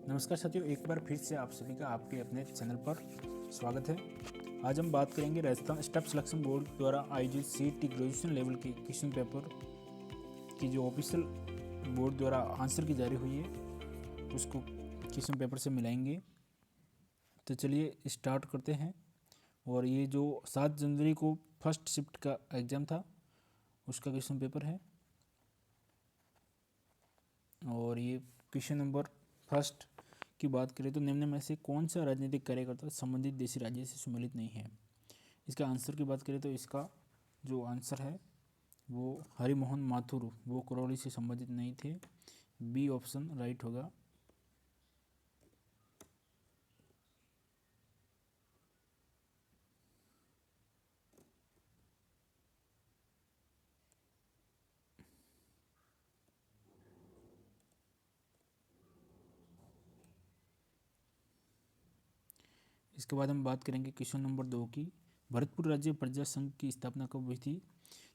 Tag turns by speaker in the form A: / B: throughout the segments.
A: नमस्कार साथियों, एक बार फिर से आप सभी का आपके अपने चैनल पर स्वागत है। आज हम बात करेंगे राजस्थान स्टाफ सिलेक्शन बोर्ड द्वारा आयोजित सीईटी ग्रेजुएशन लेवल के क्वेश्चन पेपर की जो ऑफिशियल बोर्ड द्वारा आंसर की जारी हुई है उसको क्वेश्चन पेपर से मिलाएंगे। तो चलिए स्टार्ट करते हैं। और ये जो 7 जनवरी को फर्स्ट शिफ्ट का एग्ज़ाम था उसका क्वेश्चन पेपर है। और ये क्वेश्चन नंबर फर्स्ट की बात करें तो निम्न में से कौन सा राजनीतिक कार्यकर्ता संबंधित देशी राज्य से सम्मिलित नहीं है। इसका आंसर की बात करें तो इसका जो आंसर है वो हरिमोहन माथुर, वो करौली से संबंधित नहीं थे। बी ऑप्शन राइट होगा। इसके बाद हम बात करेंगे क्वेश्चन नंबर 2 की। भरतपुर राज्य प्रजा संघ की स्थापना कब हुई थी?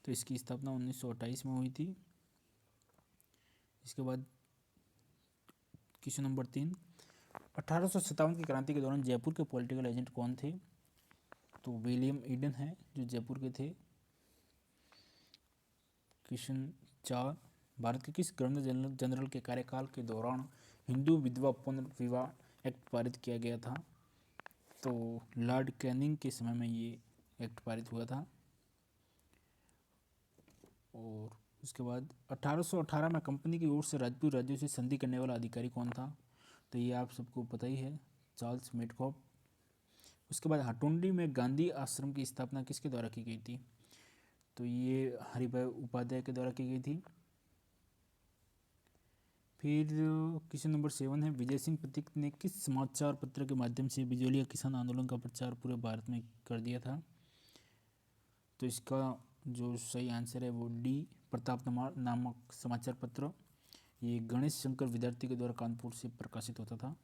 A: तो इसकी स्थापना 1928 में हुई थी। इसके बाद क्वेश्चन नंबर 3, 1857 की क्रांति के दौरान जयपुर के पॉलिटिकल एजेंट कौन थे? तो विलियम ईडन है जो जयपुर के थे। क्वेश्चन 4, भारत के किस गवर्नर जनरल के कार्यकाल के दौरान हिंदू विधवा पुनर्विवाह एक्ट पारित किया गया था? तो लॉर्ड कैनिंग के समय में ये एक्ट पारित हुआ था। और उसके बाद 1818 में कंपनी की ओर से राजपूत राज्यों से संधि करने वाला अधिकारी कौन था? तो ये आप सबको पता ही है, चार्ल्स मेडकॉफ। उसके बाद हटुंडी में गांधी आश्रम की स्थापना किसके द्वारा की गई थी? तो ये हरिभाई उपाध्याय के द्वारा की गई थी। फिर क्वेश्चन नंबर 7 है, विजय सिंह प्रतीक ने किस समाचार पत्र के माध्यम से बिजोलिया किसान आंदोलन का प्रचार पूरे भारत में कर दिया था? तो इसका जो सही आंसर है वो डी, प्रताप नामक समाचार पत्र। ये गणेश शंकर विद्यार्थी के द्वारा कानपुर से प्रकाशित होता था।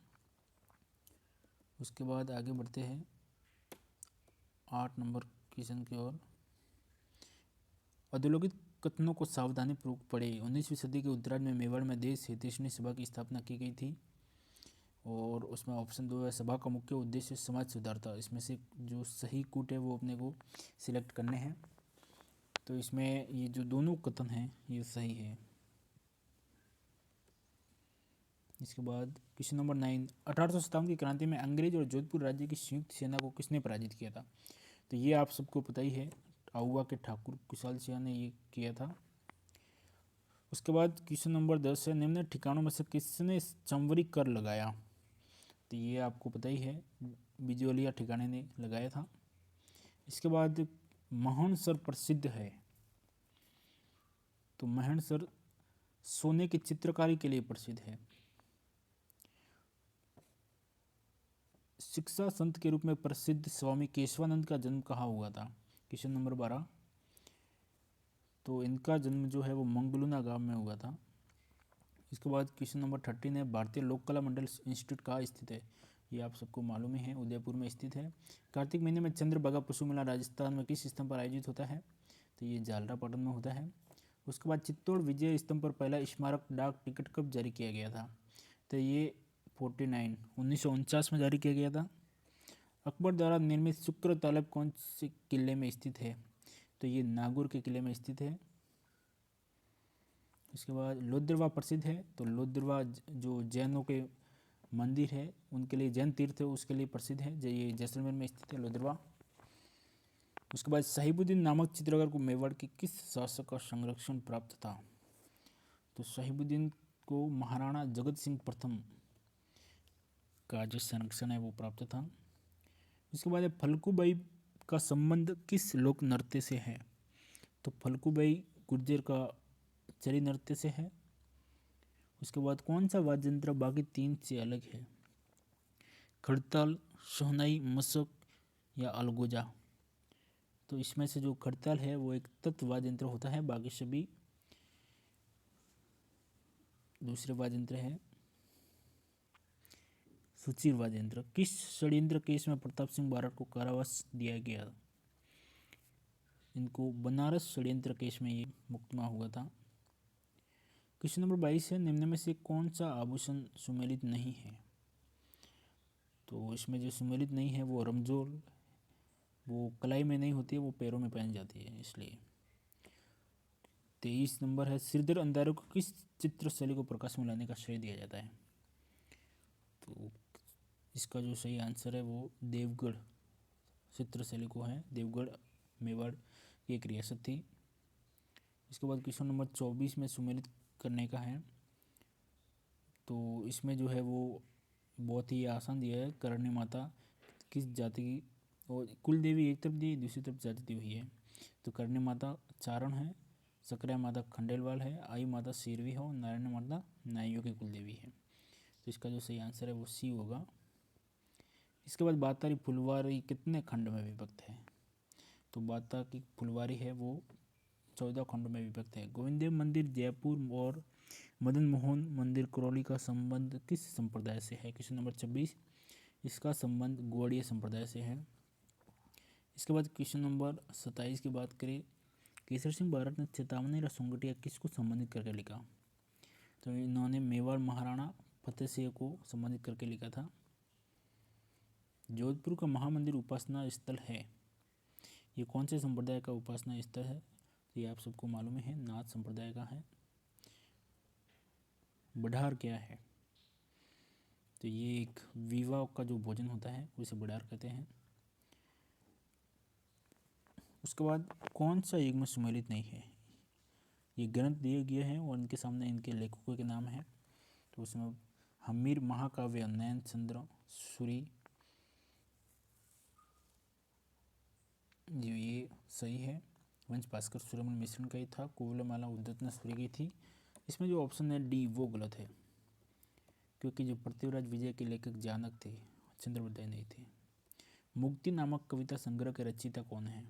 A: उसके बाद आगे बढ़ते हैं 8 नंबर क्वेश्चन की ओर। अधोलोकित कथनों को सावधानी पूर्वक पढ़े। 19वीं सदी के उत्तरार्ध में मेवाड़ में देश हितैषणी सभा की स्थापना की गई थी। और उसमें ऑप्शन 2 है, सभा का मुख्य उद्देश्य समाज सुधार था। इसमें से जो सही कूट है वो अपने को सिलेक्ट करने हैं। तो इसमें ये जो दोनों कथन हैं ये सही है। इसके बाद क्वेश्चन नंबर 9, 1857 की क्रांति में अंग्रेज और जोधपुर राज्य की संयुक्त सेना को किसने पराजित किया था? तो ये आप सबको पता ही है, आउवा के ठाकुर कुशाल सिंह ने ये किया था। उसके बाद क्वेश्चन नंबर 10 है, निम्न ठिकानों में से किसने चंवरी कर लगाया? तो ये आपको पता ही है, बिजोलिया ठिकाने ने लगाया था। इसके बाद महनसर प्रसिद्ध है। तो महनसर सोने की चित्रकारी के लिए प्रसिद्ध है। शिक्षा संत के रूप में प्रसिद्ध स्वामी केशवानंद का जन्म कहाँ हुआ था? Question number 12। तो इनका जन्म जो है वो मंगलूना गांव में हुआ था। इसके बाद क्वेश्चन नंबर 13 है, भारतीय लोक कला मंडल इंस्टीट्यूट कहाँ स्थित है? ये आप सबको मालूम ही है, उदयपुर में स्थित है। कार्तिक महीने में चंद्रभागा पशु मेला राजस्थान में किस स्तंभ पर आयोजित होता है? तो ये झालरापाटन में होता है। उसके बाद चित्तौड़ विजय स्तंभ पर पहला स्मारक डाक टिकट कब जारी किया गया था? तो ये 1949 में जारी किया गया था। अकबर द्वारा निर्मित शुक्र तालाब कौन से किले में स्थित है? तो ये नागौर के किले में स्थित है। इसके बाद लोद्रवा प्रसिद्ध है। तो लोद्रवा जो जैनों के मंदिर है उनके लिए, जैन तीर्थ है उसके लिए प्रसिद्ध है। ये जैसलमेर में स्थित है लोद्रवा। उसके बाद साहिबुद्दीन नामक चित्रकार को मेवाड़ के किस शासक का संरक्षण प्राप्त था? तो साहिबुद्दीन को महाराणा जगत सिंह प्रथम का जो संरक्षण है वो प्राप्त था। इसके बाद फल्गुबाई का संबंध किस लोक नृत्य से है? तो फल्गुबाई गुर्जर का चरी नृत्य से है। उसके बाद कौन सा वाद्य यंत्र बाकी 3 से अलग है? खड़ताल, शहनाई, मशक या अलगोजा? तो इसमें से जो खड़ताल है वो एक तत्व वाद्य यंत्र होता है, बाकी सभी दूसरे वाद्य यंत्र है। सुचीर वाद्य यंत्र। किस षड्यंत्र केस में प्रताप सिंह बारड को कारावास दिया गया? इनको बनारस षड्यंत्र केस में ये मुकदमा हुआ था। क्वेश्चन नंबर 22 है, निम्न में से कौन सा आभूषण सुमेलित नहीं है? तो इसमें जो सुमेलित नहीं है वो रमजोल, वो कलाई में नहीं होती है, वो पैरों में पहनी जाती है इसलिए। 23 नंबर है, सिरदर्द अंधारे को किस चित्र शैली को प्रकाश में लाने का श्रेय दिया जाता है? तो इसका जो सही आंसर है वो देवगढ़ चित्र शैली को है। देवगढ़ मेवाड़ की एक रियासत थी। इसके बाद क्वेश्चन नंबर 24 में सुमेलित करने का है। तो इसमें जो है वो बहुत ही आसान दिया है। करणी माता किस जाति की, और कुल देवी एक तरफ दी, दूसरी तरफ जाति दी हुई है। तो करणी माता चारण है, सकरा माता खंडेलवाल है, आई माता शेरवी है और नारायण माता नाइयों की कुल देवी है। तो इसका जो सही आंसर है वो सी होगा। इसके बाद बातारी फुलवारी कितने खंड में विभक्त है? तो बाता की फुलवारी है वो 14 खंडों में विभक्त है। गोविंद देव मंदिर जयपुर और मदन मोहन मंदिर करौली का संबंध किस संप्रदाय से है? क्वेश्चन नंबर 26, इसका संबंध गौड़ीय संप्रदाय से है। इसके बाद क्वेश्चन नंबर 27 की बात करें, केसर सिंह भारत ने चेतावनी र संगठिया किसको संबंधित करके लिखा? तो इन्होंने मेवाड़ महाराणा फतेह सिंह को संबंधित करके लिखा था। जोधपुर का महामंदिर उपासना स्थल है, ये कौन से संप्रदाय का उपासना स्थल है? तो ये आप सबको मालूम है, नाथ संप्रदाय का है। बड़ार क्या है? तो ये एक विवाह का जो भोजन होता है उसे बड़ार कहते हैं। उसके बाद कौन सा युग में सुमेलित नहीं है? ये ग्रंथ दिए गए हैं और इनके सामने इनके लेखकों के नाम हैं। तो उसमें हमीर महाकाव्य, नयन चंद्र सूरी, जो ये सही है। वंश भास्कर सूर्यमल मिश्रण का ही था। कोविलमाला उद्यत ने सूरी की थी। इसमें जो ऑप्शन है डी वो गलत है, क्योंकि जो पृथ्वीराज विजय के लेखक जानक थे, चंद्रवदय नहीं थे। मुक्ति नामक कविता संग्रह के रचयिता कौन है?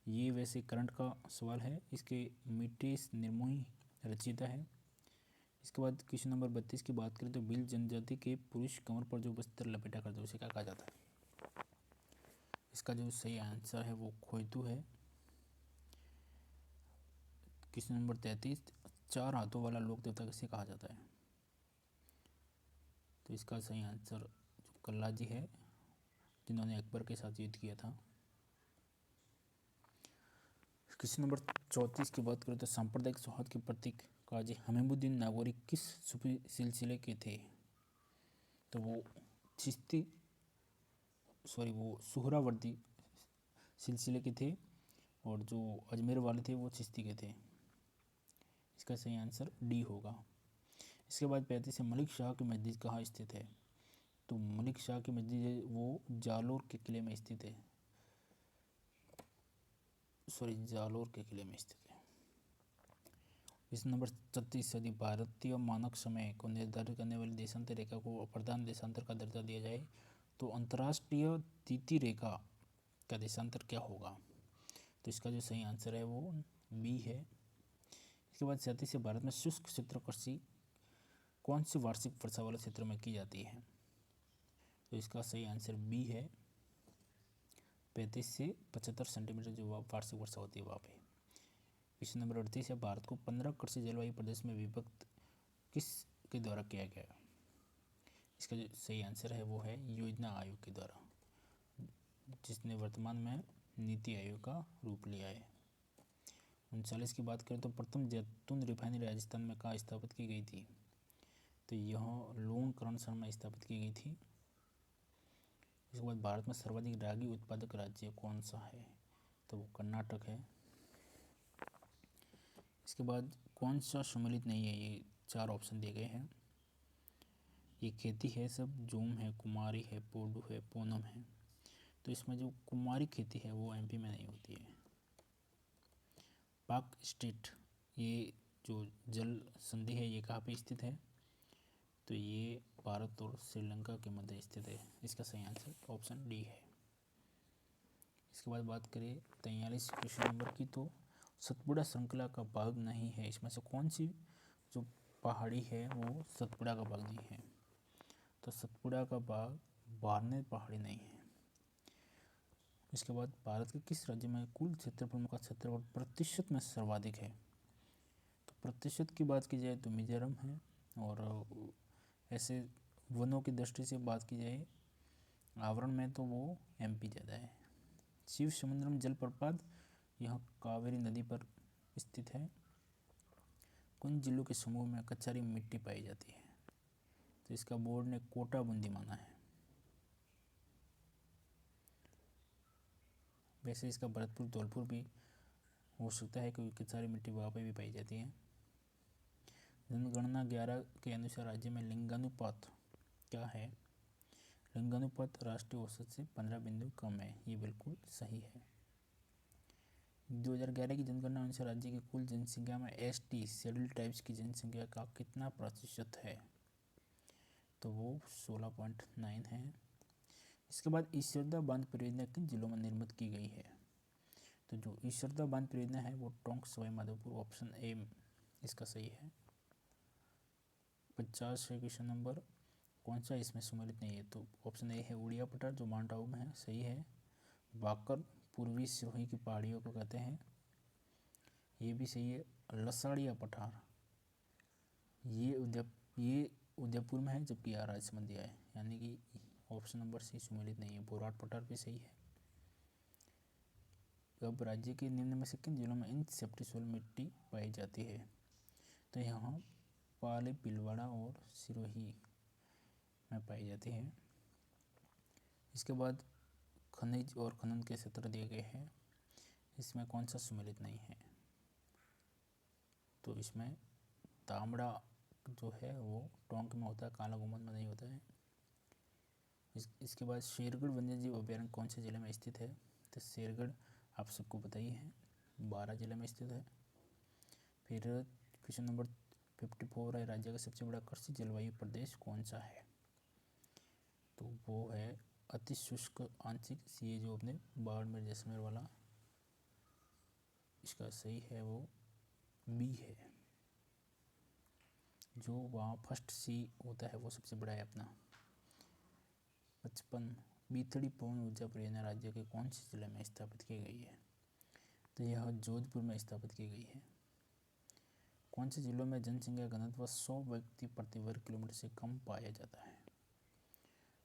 A: ये वैसे करंट का सवाल है। इसके मिटेश निर्मोही रचयिता है। इसके बाद क्वेश्चन नंबर 32 की बात करें तो भील जनजाति के पुरुष कमर पर जो वस्त्र लपेटा करते उसे क्या कहा जाता है? इसका जो सही आंसर है वो खोइतू है। क्वेश्चन नंबर 33, 4 हाथों वाला लोक देवता किसे कहा जाता है? तो इसका सही आंसर जो कल्ला जी है, जिन्होंने अकबर के साथ युद्ध किया था। क्वेश्चन नंबर 34 की बात करें तो सांप्रदायिक सौहार्द के प्रतीक काजी हमीमुद्दीन नागौरी किस सूफी सिलसिले के थे? तो वो चिश्ती वो सुहरावर्दी सिलसिले के थे, और जो अजमेर वाले थे वो चिश्ती के थे। इसका सही आंसर डी होगा। इसके बाद 35 से मलिक शाह की मस्जिद कहाँ स्थित है? तो मलिक शाह की मस्जिद वो जालोर के किले में स्थित है। जालोर के किले में स्थित है। इस नंबर 36, यदि भारतीय मानक समय को निर्धारित करने वाली देशांतर रेखा को अप्रधान देशांतर का दर्जा दिया जाए तो अंतर्राष्ट्रीय तिथि रेखा का देशांतर क्या होगा? तो इसका जो सही आंसर है वो बी है। इसके बाद 37 से भारत में शुष्क क्षेत्र कृषि कौन सी वार्षिक वर्षा वाले क्षेत्र में की जाती है? तो इसका सही आंसर बी है। 35 से 75 सेंटीमीटर जो वार्षिक वर्षा होती है वहाँ पे। क्वेश्चन नंबर 38 है, भारत को 15 कृषि जलवायु प्रदेश में विभक्त किस के द्वारा किया गया? इसका जो सही आंसर है वो है योजना आयोग के द्वारा, जिसने वर्तमान में नीति आयोग का रूप लिया है। 39 की बात करें तो प्रथम जैतून रिफाइनरी राजस्थान में कहाँ स्थापित की गई थी? तो यह लोन करणसर में स्थापित की गई थी। इसके बाद भारत में सर्वाधिक रागी उत्पादक राज्य कौन सा है? तो वो कर्नाटक है। इसके बाद कौन सा सम्मिलित नहीं है? ये 4 ऑप्शन दिए गए हैं। ये खेती है सब, जोम है, कुमारी है, पोडू है, पूनम है। तो इसमें जो कुमारी खेती है वो एमपी में नहीं होती है। पाक स्टेट, ये जो जल संधि है ये कहाँ पे स्थित है? तो ये भारत और श्रीलंका के मध्य स्थित है। इसका सही आंसर ऑप्शन डी है। इसके बाद बात करें 43 क्वेश्चन नंबर की, तो सतपुड़ा श्रृंखला का भाग नहीं है, इसमें से कौन सी जो पहाड़ी है वो सतपुड़ा का भाग नहीं है? तो सतपुड़ा का भाग बारनेर पहाड़ी नहीं है। इसके बाद भारत के किस राज्य में कुल क्षेत्रफल का क्षेत्रफल प्रतिशत में सर्वाधिक है? तो प्रतिशत की बात की जाए तो मिजोरम है, और ऐसे वनों की दृष्टि से बात की जाए आवरण में तो वो MP ज़्यादा है। शिव समुद्रम जलप्रपात, यह कावेरी नदी पर स्थित है। कुछ जिलों के समूह में कचारी मिट्टी पाई जाती है, तो इसका बोर्ड ने कोटा बूंदी माना है। वैसे इसका भरतपुर धौलपुर भी हो सकता है, क्योंकि कचारी मिट्टी वहाँ पे भी पाई जाती है। जनगणना 11 के अनुसार राज्य में लिंगानुपात क्या है? लिंगानुपात राष्ट्रीय औसत से 15 बिंदु कम है, ये बिल्कुल सही है। 2011 की जनगणना अनुसार राज्य की कुल जनसंख्या में ST शेड्यूल ट्राइब्स की जनसंख्या का कितना प्रतिशत है? तो वो 16.9 है। इसके बाद ईश्वरदा बांध परियोजना किन जिलों में निर्मित की गई है? तो जो ईश्वरदा बांध परियोजना है वो टोंक सवाई माधोपुर, ऑप्शन ए इसका सही है। 50 है क्वेश्चन नंबर। कौन सा इसमें सम्मिलित नहीं है? तो ऑप्शन ए है उड़िया पठार, जो माउंट आबू में है, सही है। बाकर पूर्वी सिरोही की पहाड़ियों को कहते हैं, ये भी सही है। लसाड़िया पठार ये उदयपुर में है, जबकि यह राजसमंद है, यानी कि ऑप्शन नंबर सी सम्मिलित नहीं है। बोराट पठार भी सही है। अब राज्य के निम्न में से किन जिलों में इन सेप्टी सोल मिट्टी पाई जाती है? तो यहाँ पाली, भीलवाड़ा और सिरोही में पाई जाती है। इसके बाद खनिज और खनन के क्षेत्र दिए गए हैं, इसमें कौन सा सम्मिलित नहीं है? तो इसमें तांबड़ा जो है वो टोंक में होता है, काला गुम्बद में नहीं होता है। इसके बाद शेरगढ़ वन्यजीव अभयारण्य कौन से जिले में स्थित है? तो शेरगढ़ आप सबको पता ही है, 12 जिले में स्थित है। फिर क्वेश्चन नंबर 54 है, राज्य का सबसे बड़ा कृषि जलवायु प्रदेश कौन सा है? तो वो है अति शुष्क आंशिक, ये जो अपने बाड़मेर जैसलमेर वाला, इसका सही है वो बी है। जो वहाँ फर्स्ट सी होता है वो सबसे बड़ा है अपना। 55 बीथड़ी पवन ऊर्जा परियोजना राज्य के कौन से जिले में स्थापित की गई है? तो यह जोधपुर में स्थापित की गई है। कौन से जिलों में जनसंख्या घनत्व 100 व्यक्ति प्रति वर्ग किलोमीटर से कम पाया जाता है?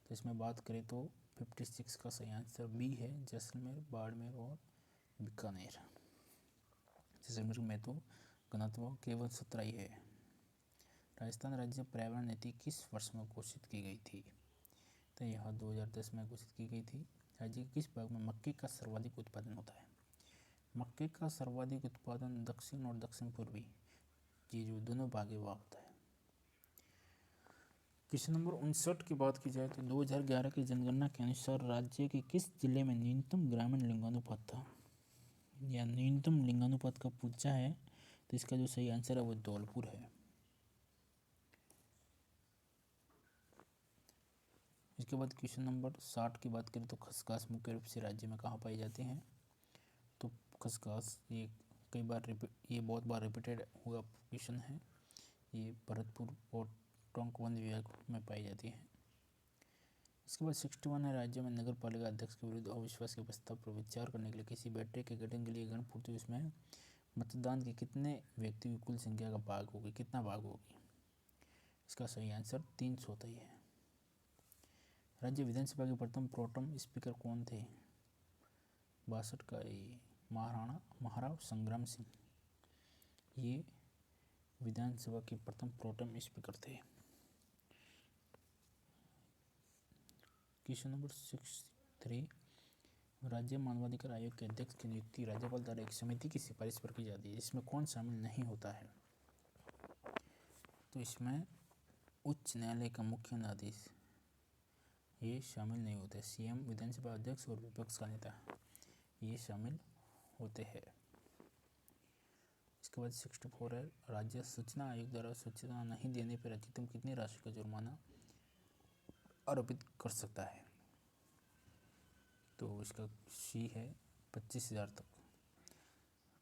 A: तो इसमें बात करें तो 56 का सही आंसर बी है, जैसलमेर, बाड़मेर और बीकानेर। जैसलमेर में तो घनत्व केवल 17 ही है। राजस्थान राज्य पर्यावरण नीति किस वर्ष में घोषित की गई थी? तो यह 2010 में घोषित की गई थी। राज्य के किस भाग में मक्के का सर्वाधिक उत्पादन होता है? मक्के का सर्वाधिक उत्पादन दक्षिण और दक्षिण पूर्वी, ये जो दोनों भाग है वहाँ होता है। क्वेश्चन नंबर 59 की बात की जाए तो 2011 की जनगणना के अनुसार राज्य के किस जिले में न्यूनतम ग्रामीण लिंगानुपात था, या न्यूनतम लिंगानुपात का पूछा है, तो इसका जो सही आंसर है वो धौलपुर है। इसके बाद क्वेश्चन नंबर 60 की बात करें तो खसखस मुख्य रूप से राज्य में कहाँ पाई जाती हैं? तो खसखस ये कई बार ये बहुत बार रिपीटेड हुआ क्वेश्चन है। ये भरतपुर और टोंक वन विभाग में पाई जाती है। इसके बाद 61 है, राज्य में नगर पालिका अध्यक्ष के विरुद्ध अविश्वास के प्रस्ताव पर विचार करने के लिए किसी बैठक के गठन के लिए गणपूर्ति, उसमें मतदान के कितने व्यक्ति की कुल संख्या का भाग होगी, कितना भाग होगी? इसका सही आंसर 300 होता ही है। राज्य विधानसभा के प्रथम प्रोटेम स्पीकर कौन थे? 62 का महाराव संग्राम सिंह, ये विधानसभा के प्रथम प्रोटेम स्पीकर थे। क्वेश्चन नंबर 63, राज्य मानवाधिकार आयोग के अध्यक्ष की नियुक्ति राज्यपाल द्वारा एक समिति की सिफारिश पर की जाती है, इसमें कौन शामिल नहीं होता है? तो इसमें उच्च न्यायालय का मुख्य न्यायाधीश ये शामिल नहीं होते। CM, विधानसभा अध्यक्ष और विपक्ष का नेता ये शामिल होते हैं। इसके बाद 64 है, राज्य सूचना आयोग द्वारा सूचना नहीं देने पर अधिकतम कितनी राशि का जुर्माना आरोपित कर सकता है? तो इसका सी है 25,000 तक।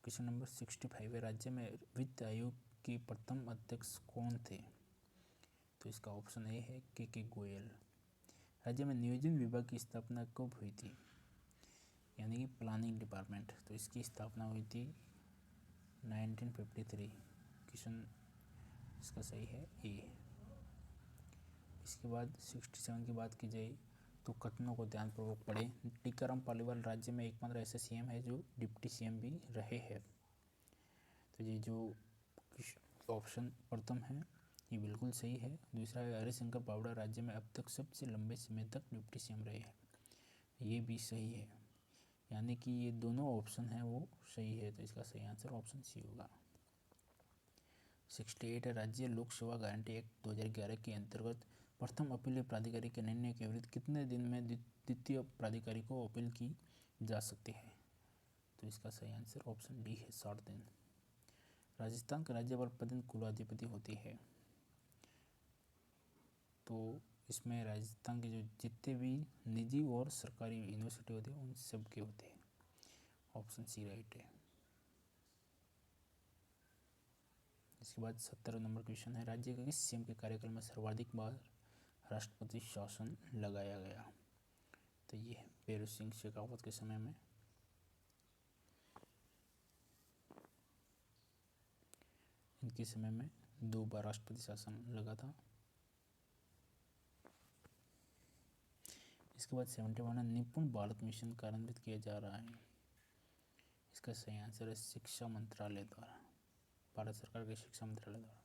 A: क्वेश्चन नंबर 65 है, राज्य में वित्त आयोग के प्रथम अध्यक्ष कौन थे? तो इसका ऑप्शन ए है के गोयल। राज्य में नियोजन विभाग की स्थापना कब हुई थी, यानी कि प्लानिंग डिपार्टमेंट? तो इसकी स्थापना हुई थी 1953। क्वेश्चन इसका सही है ए। इसके बाद 67 की बात की जाए तो कथनों को ध्यानपूर्वक पढ़ें। टीकाराम पालीवाल राज्य में एकमात्र ऐसे सीएम है जो डिप्टी सीएम भी रहे हैं। तो ये जो ऑप्शन प्रथम है ये बिल्कुल सही है। दूसरा है हरिशंकर पावड़ा राज्य में अब तक सबसे लंबे समय तक डिप्टी सीएम रहे हैं, ये भी सही है। यानी कि ये दोनों ऑप्शन हैं वो सही है, तो इसका सही आंसर ऑप्शन सी होगा। 68 है राज्य लोक सेवा गारंटी एक्ट 2011 के अंतर्गत प्रथम अपीलीय प्राधिकारी के निर्णय के विरुद्ध कितने दिन में द्वितीय प्राधिकारी को अपील की जा सकती है? तो इसका सही आंसर ऑप्शन डी है, 60 दिन। राजस्थान का राज्यपाल पद कुलाधिपति होती है, तो इसमें राजस्थान के जो जितने भी निजी और सरकारी यूनिवर्सिटी होते हैं उन सब के होते हैं। ऑप्शन सी राइट है। इसके बाद 17 नंबर क्वेश्चन है राज्य के किस सीएम के कार्यकाल में सर्वाधिक बार राष्ट्रपति शासन लगाया गया? तो ये है पेरू सिंह शेखावत के समय में। इनके समय में 2 बार राष्ट्रपति शासन लगा था। इसके बाद 71 निपुण भारत मिशन कार्यान्वित किया जा रहा है। इसका सही आंसर है शिक्षा मंत्रालय द्वारा, भारत सरकार के शिक्षा मंत्रालय द्वारा।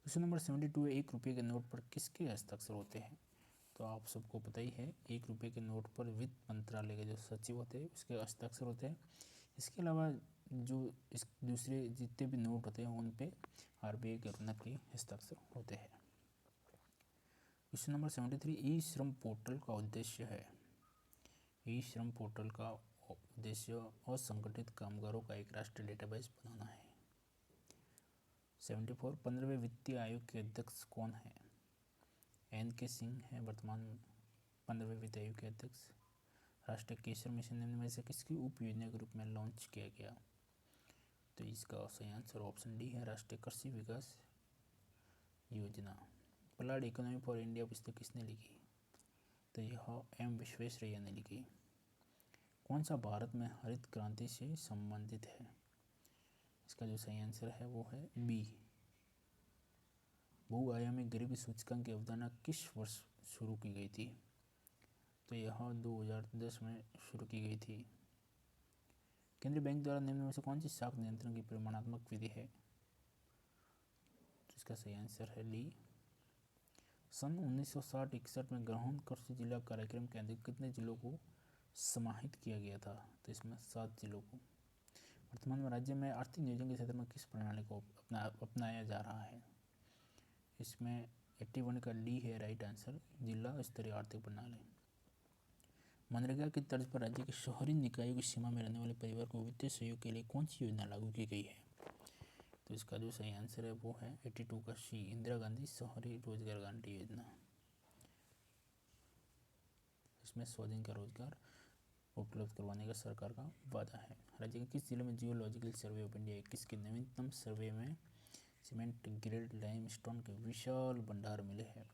A: क्वेश्चन नंबर 72 है 1 रुपये के नोट पर किसके हस्ताक्षर होते हैं? तो आप सबको पता ही है 1 रुपये के नोट पर वित्त मंत्रालय के जो सचिव होते हैं उसके हस्ताक्षर होते हैं। इसके अलावा जो इस दूसरे जितने भी नोट होते हैं उन पे आरबीआई गवर्नर के हस्ताक्षर होते हैं। क्वेश्चन नंबर 73 ई श्रम पोर्टल का उद्देश्य है। ई श्रम पोर्टल का उद्देश्य असंगठित कामगारों का एक राष्ट्रीय डेटाबेस बनाना है। 74 15वें वित्तीय आयोग के अध्यक्ष कौन है? NK सिंह है वर्तमान 15वें वित्त आयोग के अध्यक्ष। राष्ट्रीय केसर मिशन निम्न में से किसकी उप योजना के रूप में लॉन्च किया गया? तो इसका सही आंसर ऑप्शन डी है, राष्ट्रीय कृषि विकास योजना। प्लाड इकोनॉमी फॉर इंडिया पुस्तक किसने लिखी? तो यह एम विश्वेश्वरैया ने लिखी। कौन सा भारत में हरित क्रांति से संबंधित है? इसका जो सही आंसर है वो है बी। बहुआयामी गरीबी सूचकांक की अवधारणा किस वर्ष शुरू की गई थी? तो यह 2010 में शुरू की गई थी। केंद्रीय बैंक द्वारा निम्न में से कौन सी शाख नियंत्रण की परिमाणात्मक विधि है? तो इसका सही आंसर है डी। सन 1960-61 में ग्रहण कृषि जिला कार्यक्रम के अंतर्गत कितने जिलों को समाहित किया गया था? तो इसमें 7 जिलों को। वर्तमान में राज्य में आर्थिक नियोजन के क्षेत्र में किस प्रणाली को अपनाया जा रहा है? इसमें 81 का डी है राइट आंसर, जिला स्तरीय आर्थिक प्रणाली। मनरेगा की तर्ज पर राज्य के शहरी निकायों की सीमा में रहने वाले परिवार को वित्तीय सहयोग के लिए कौन सी योजना लागू की गई है? तो इसका जो सही आंसर है वो है 82 का सी, इंदिरा गांधी शहरी रोजगार गारंटी योजना। इसमें 100 दिन का रोजगार उपलब्ध करवाने का सरकार का वादा है। राज्य के किस जिले में जियोलॉजिकल सर्वे ऑफ इंडिया 21 के नवीनतम सर्वे में सीमेंट ग्रेड लाइमस्टोन के विशाल भंडार मिले हैं?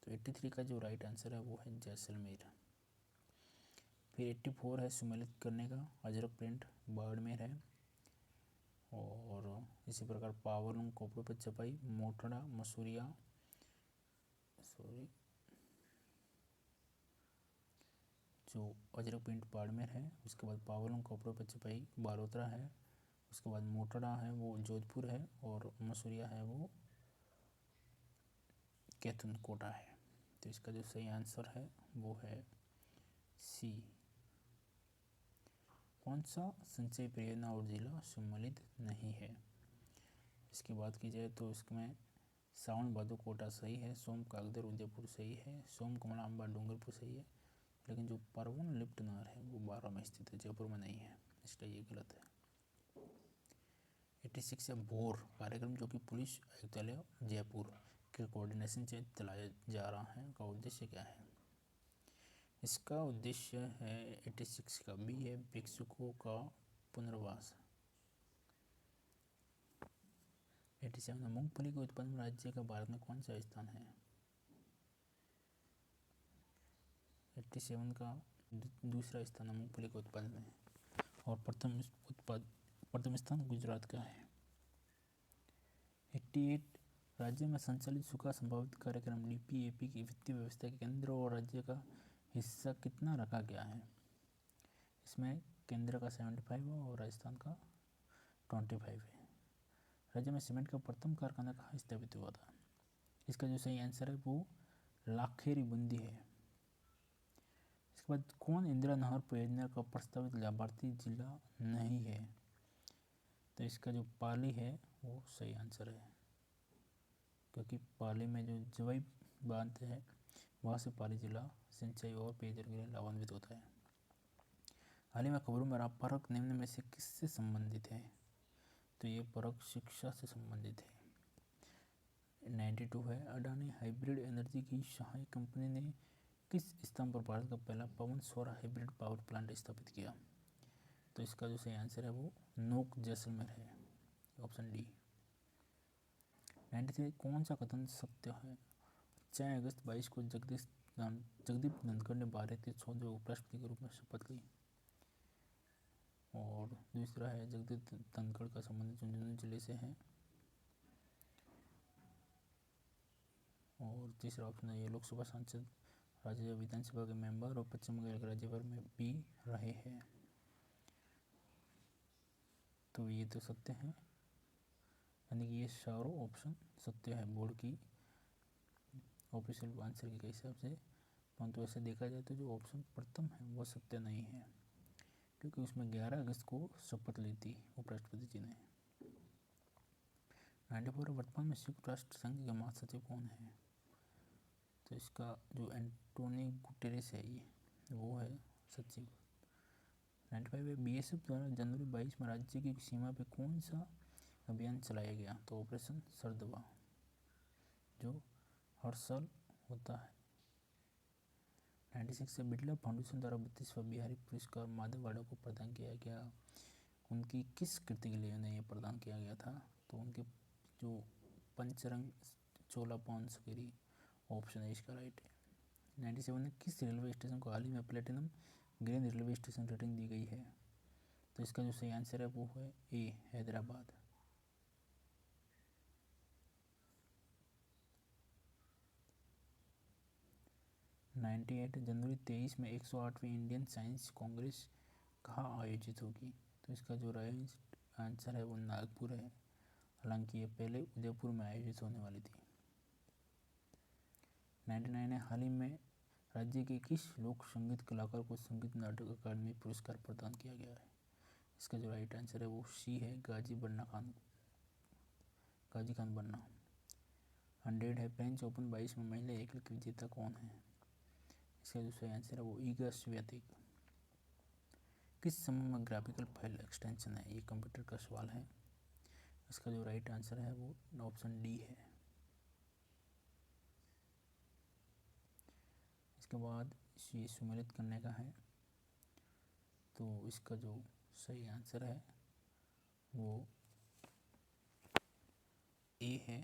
A: तो 83 का जो राइट आंसर है वो है जैसलमेर। फिर 84 है सुमेलित करने का, अजरक प्रिंट बाड़मेर है। और इसी प्रकार पावरलूम कपड़ों पर छपाई मोटड़ा मसूरिया जो अजरक प्रिंट बाड़मेर है। उसके बाद पावरलूम कपड़ों पर छपाई बालोतरा है। उसके बाद मोटड़ा है वो जोधपुर है और मसूरिया है वो कैथन कोटा है। तो इसका जो सही आंसर है वो है सी। कौन सा संचय परियोजना और जिला सम्मिलित नहीं है? इसकी बात की जाए तो इसमें सावन भादो कोटा सही है, सोम कागदर उदयपुर सही है, सोम कमला अम्बा डूंगरपुर सही है, लेकिन जो परवन लिफ्ट नहर है वो 12 में स्थित है, जयपुर में नहीं है, इसलिए ये गलत है। 86 है भोर कार्यक्रम जो कि पुलिस आयुक्तालय जयपुर के कोऑर्डिनेशन से चलाया जा रहा है, का उद्देश्य क्या है? इसका उद्देश्य है 86 का बी है भिक्षुकों का पुनर्वास। 87 मूंगफली के उत्पादन में राज्य का भारत में कौन सा स्थान है? 87 का दूसरा स्थान है मूंगफली के उत्पादन में, और प्रथम स्थान गुजरात का है। 88 राज्य में संचालित सूखा संभावित कार्यक्रम DPAP की वित्तीय व्यवस्था के केंद्र और राज्य का हिस्सा कितना रखा गया है? इसमें केंद्र का 75 है और राजस्थान का 25 है। राज्य में सीमेंट का प्रथम कारखाना कहाँ स्थापित हुआ था? इसका जो सही आंसर है वो लाखेरी बूंदी है। इसके बाद कौन इंदिरा नहर परियोजना का प्रस्तावित लाभार्थी जिला नहीं है? तो इसका जो पाली है वो सही आंसर है, क्योंकि पाली में जो जवाई बांध है वहाँ से पाली जिला सिंचाई और पेयजल के लिए लाभान्वित होता है। हाल ही में खबरों में परख निम्न में से किससे संबंधित है? तो ये परख शिक्षा से संबंधित है। 92 है, अडानी हाइब्रिड एनर्जी की शाही कंपनी ने किस स्थान पर भारत का पहला पवन सौर हाइब्रिड पावर प्लांट स्थापित किया? तो इसका जो सही आंसर है वो नोक जैसलमेर है, ऑप्शन डी। 93 कौन सा कथन सत्य है? 4 अगस्त 22 को जगदीप धनखड़ ने भारत के 14वें उपराष्ट्रपति के रूप में शपथ ली। और दूसरा है जगदीप धनखड़ का संबंध झुंझुनू जिले से है। और तीसरा ऑप्शन है ये लोकसभा सांसद, राज्य विधानसभा के मेंबर और पश्चिम बंगाल के राज्यपाल में भी रहे हैं। तो ये तो सत्य है, यानी कि ये चारों ऑप्शन सत्य है बोर्ड की ऑफिशियल आंसर के हिसाब से। परंतु ऐसे देखा जाए तो जो ऑप्शन प्रथम है वो सत्य नहीं है, क्योंकि उसमें 11 अगस्त को शपथ ली थी उपराष्ट्रपति जी ने। 94 वर्तमान में संयुक्त राष्ट्र संघ के महासचिव कौन है? तो इसका जो एंटोनी गुटेरेस है ये वो है सचिव। 95 में बीएसएफ द्वारा जनवरी 22 में राज्य की सीमा पे कौन सा अभियान चलाया गया? तो ऑपरेशन सरदवा, जो हर साल होता है। 96 से बिरला फाउंडेशन द्वारा 32वां बिहारी पुरस्कार माधववाड़ा को प्रदान किया गया। उनकी किस कृति के लिए उन्हें ये प्रदान किया गया था? तो उनके जो पंचरंग चोला पॉन्स गिरी, ऑप्शन है इसका राइट है। 97 में किस रेलवे स्टेशन को हाल ही में platinum green railway station rating दी गई है? तो इसका जो सही आंसर है वो है ए, हैदराबाद। 98 जनवरी 23 में 108वीं इंडियन साइंस कांग्रेस कहाँ आयोजित होगी? तो इसका जो राइट आंसर है वो नागपुर है, हालांकि ये पहले उदयपुर में आयोजित होने वाली थी। 99 है, हाल ही में राज्य के किस लोक संगीत कलाकार को संगीत नाटक अकादमी पुरस्कार प्रदान किया गया है? इसका जो राइट आंसर है वो सी है, गाजी खान बन्ना। 100 है, फ्रेंच ओपन 22 में महिला एकल की विजेता कौन है? इसका जो सही आंसर है वो ईगा स्वियातेक। किस समय में ग्राफिकल फाइल एक्सटेंशन है? ये कंप्यूटर का सवाल है। इसका जो राइट आंसर है वो ऑप्शन डी है। इसके बाद ये सम्मिलित करने का है, तो इसका जो सही आंसर है वो ए है।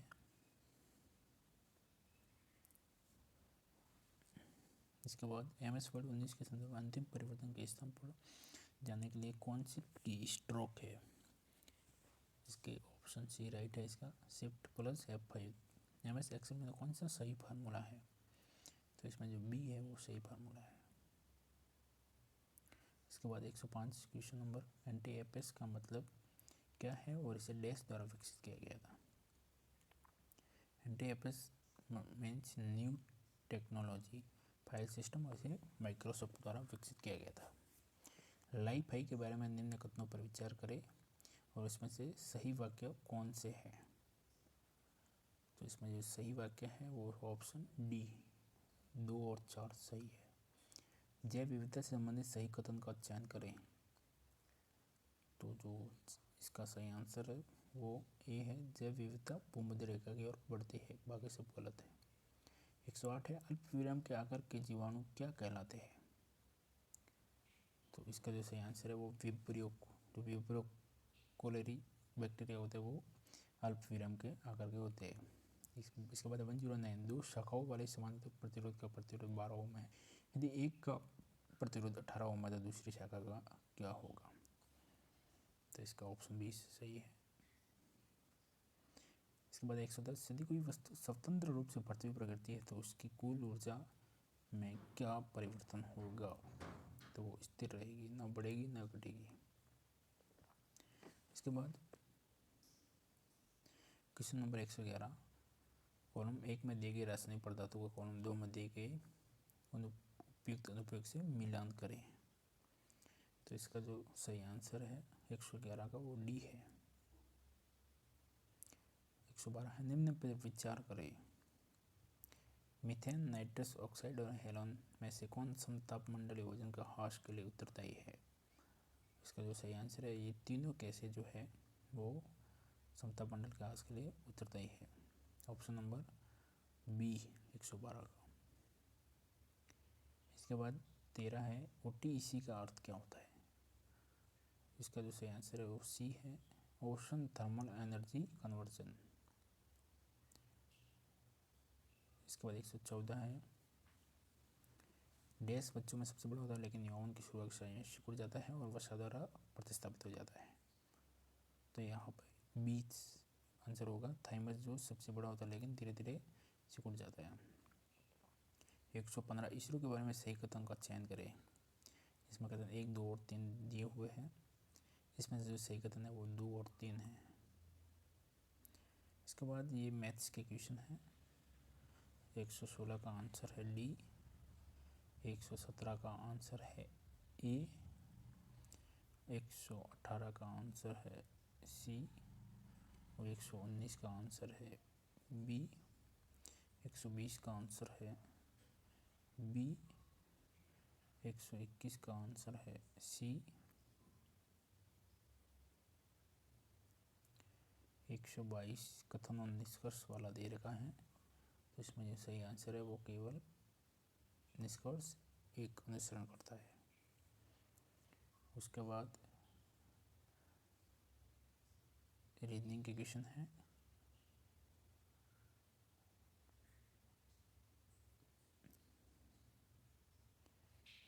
A: इसके बाद MS वर्ड 19 के संदर्भ में अंतिम परिवर्तन के स्थान पर जाने के लिए कौन सी की स्ट्रोक है? इसके ऑप्शन सी राइट है, इसका shift plus F5। MS Excel में कौन सा सही फार्मूला है? तो इसमें जो बी है वो सही फार्मूला है। इसके बाद 105 क्वेश्चन नंबर, NTFS का मतलब क्या है और इसे डैश द्वारा विकसित किया गया था? NTFS means new technology file system, और इसे माइक्रोसॉफ्ट द्वारा विकसित किया गया था। लाइफाई के बारे में निम्न कथनों पर विचार करें और इसमें से सही वाक्य कौन से हैं? तो इसमें जो सही वाक्य है वो ऑप्शन डी, 2 और 4 सही है। जैव विविधता से संबंधित सही कथन का चयन करें। तो जो इसका सही आंसर है वो ए है, जैव विविधता भूमध्य रेखा की ओर बढ़ती है, बाकी सब गलत है। 108 है, अल्पविराम के आकार के जीवाणु क्या कहलाते हैं? तो इसका जो सही आंसर है वो विब्रियो, जो विब्रियो कोलेरी बैक्टीरिया होते हैं वो अल्पविराम के आकार के होते हैं। इसके बाद 109, 2 शाखाओं वाले समानांतर प्रतिरोध का प्रतिरोध 12 ओम है, यदि एक का प्रतिरोध 18 ओम है तो दूसरी शाखा का क्या होगा? तो इसका ऑप्शन 20 सही है। इसके बाद 110, यदि कोई वस्तु स्वतंत्र रूप से पृथ्वी पर गिरती है तो उसकी कुल ऊर्जा में क्या परिवर्तन होगा, तो वो स्थिर रहेगी, ना बढ़ेगी ना घटेगी। इसके बाद क्वेश्चन नंबर 111, कॉलम 1 में दिए गए रासायनिक पदार्थों को कॉलम 2 में दिए गए उपयुक्त अनुप्रयोग से मिलान करें। तो इसका जो सही आंसर है 111 का वो डी है। 112 है, निम्न पर विचार करें, मीथेन, नाइट्रस ऑक्साइड और हेलोन में से कौन समतापमंडलीय ओजोन का ह्रास के लिए उत्तरदायी है। इसका जो सही आंसर है, ये तीनों कैसे जो है वो समतापमंडल के ह्रास के लिए उत्तरदायी है। ऑप्शन नंबर बी 112 का। इसके बाद 13 है, OTEC का अर्थ क्या होता है। इसका जो सही आंसर है वो सी है, ओशन थर्मल एनर्जी कन्वर्जन। इसके बाद 114 है, डैश बच्चों में सबसे बड़ा होता है लेकिन यौवन की शुरुआत से सिकुड़ जाता है और वसा द्वारा प्रतिस्थापित हो जाता है। तो यहाँ पर बीच आंसर होगा, थाइमस जो सबसे बड़ा होता है लेकिन धीरे धीरे सिकुड़ जाता है। 115 इसरो के बारे में सही कथन का चयन करें। इसमें कथन 1, 2 और 3 दिए हुए हैं, इसमें से जो सही कथन है वो 2 और 3 है। इसके बाद ये मैथ्स के क्वेश्चन है। 116 का आंसर है डी, 117 का आंसर है ए, 118 का आंसर है सी और 119 का आंसर है बी, 120 का आंसर है बी, 121 का आंसर है सी, 122 कथन और निष्कर्ष वाला दे रखा है। तो इसमें जो सही आंसर है वो केवल निष्कर्ष एक अनुसरण करता है। उसके बाद रीजनिंग के क्वेश्चन है।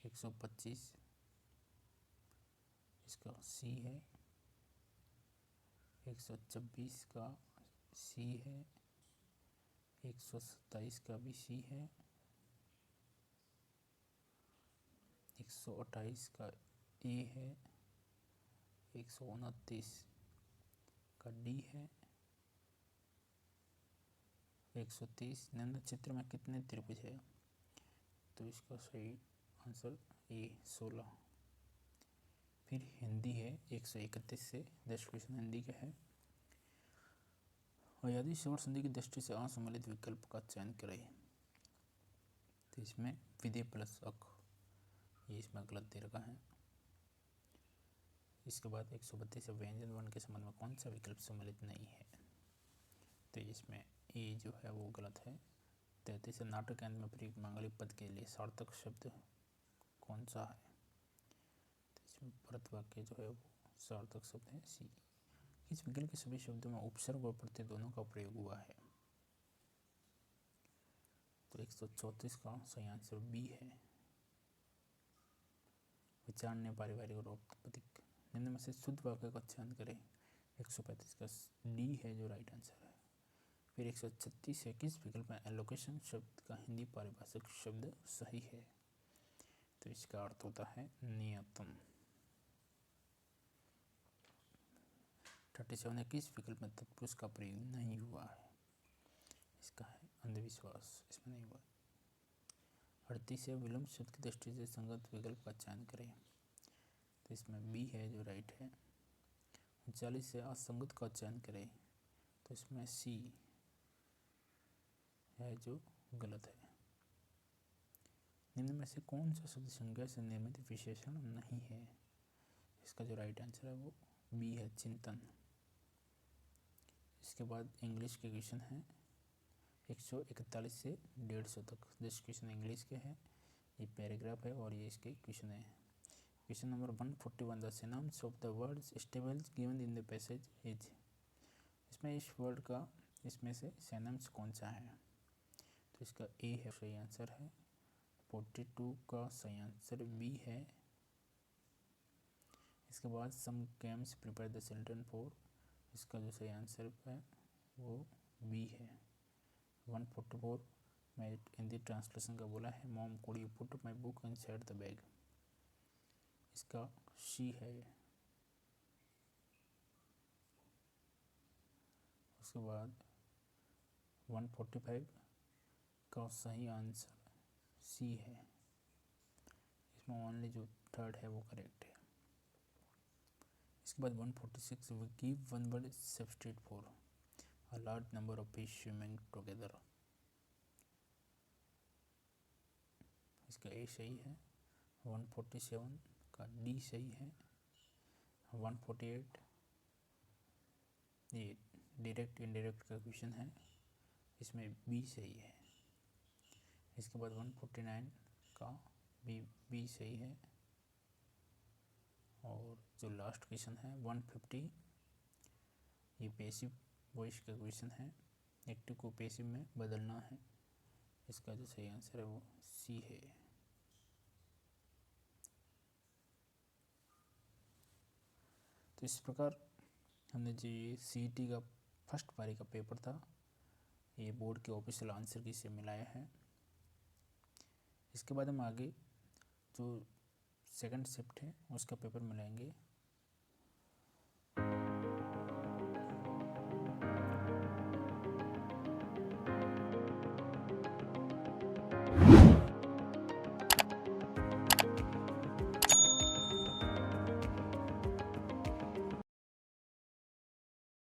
A: एक 125 इसका सी है, 126 का सी है, 127 का भी सी है, 128 का ए है, 129 का डी है, 130 निम्न चित्र में कितने त्रिभुज है। तो इसका सही आंसर ए 16। फिर हिंदी है 131 से 10 क्वेश्चन हिंदी के है। आजादी स्वर संधि की दृष्टि से असम्मिलित विकल्प का चयन करें। तो इसमें विधेय प्लस अक, ये इसमें गलत दे रखा है। इसके बाद 132 से व्यंजन वर्ण के संबंध में कौन सा विकल्प सम्मिलित नहीं है। तो इसमें ए जो है वो गलत है। 33 से नाटक अंत में प्रयुक्त मांगलिक पद के लिए सार्थक शब्द कौन सा है। तो इसमें परत वाक्य जो है वो सार्थक शब्द है सी। इस विकल्प के सभी शब्दों में उपसर्ग और प्रत्यय दोनों का प्रयोग हुआ है। तो 134 का सही आंसर बी है। विचारने पारिवारिक और औपपदिक निम्न में से शुद्ध वाक्य का चयन करें। 135 का डी है जो राइट आंसर है। फिर 136 है, किस विकल्प में एलोकेशन शब्द का हिंदी पारिभाषिक शब्द सही है। तो इसका अर्थ होता है नियतम। 37 है, किस विकल्प में तत्पुरुष का प्रयोग नहीं हुआ है। इसका है अंधविश्वास, इसमें नहीं हुआ। 38 है, विलंब शब्द की दृष्टि से संगत विकल्प का चयन करें। तो इसमें बी है जो राइट है। 39 से असंगत का चयन करें। तो इसमें सी है जो गलत है। निम्न में से कौन सा शब्द संज्ञा से निर्मित विशेषण नहीं है। इसका जो राइट आंसर है वो बी है चिंतन। इसके बाद इंग्लिश के क्वेश्चन हैं 141 से 150 तक 10 क्वेश्चन इंग्लिश के हैं। ये पैराग्राफ है और ये इसके क्वेश्चन है। Question number 141, the synonyms of the word stable given in the passage is. इसमें इस वर्ड का इसमें से सिनोनिम्स कौन सा है। तो इसका ए है सही आंसर है। 42 का सही आंसर बी है। इसके बाद some games prepare the children for, इसका जो सही आंसर है वो बी है। 144 मैं हिंदी ट्रांसलेशन का बोला है। Mom could you put my book inside the bag, इसका शी है। उसके बाद 145 का सही आंसर सी है, इसमें ओनली जो थर्ड है वो करेक्ट है। इसके बाद 146 we give one word substitute for a large number of fish swimming together, इसका ए सही है। 147 का डी सही है। 148 ये डायरेक्ट इनडायरेक्ट का क्वेश्चन है, इसमें बी सही है। इसके बाद 149 का बी सही है। और जो लास्ट क्वेश्चन है 150 ये पैसिव वॉइस का क्वेश्चन है, एक्टिव को पैसिव में बदलना है, इसका जो सही आंसर है वो सी है। तो इस प्रकार हमने जो ये CET का फर्स्ट पारी का पेपर था, ये बोर्ड के ऑफिशियल आंसर की से मिलाया है। इसके बाद हम आगे जो सेकंड शिफ्ट है उसका पेपर मिलाएंगे।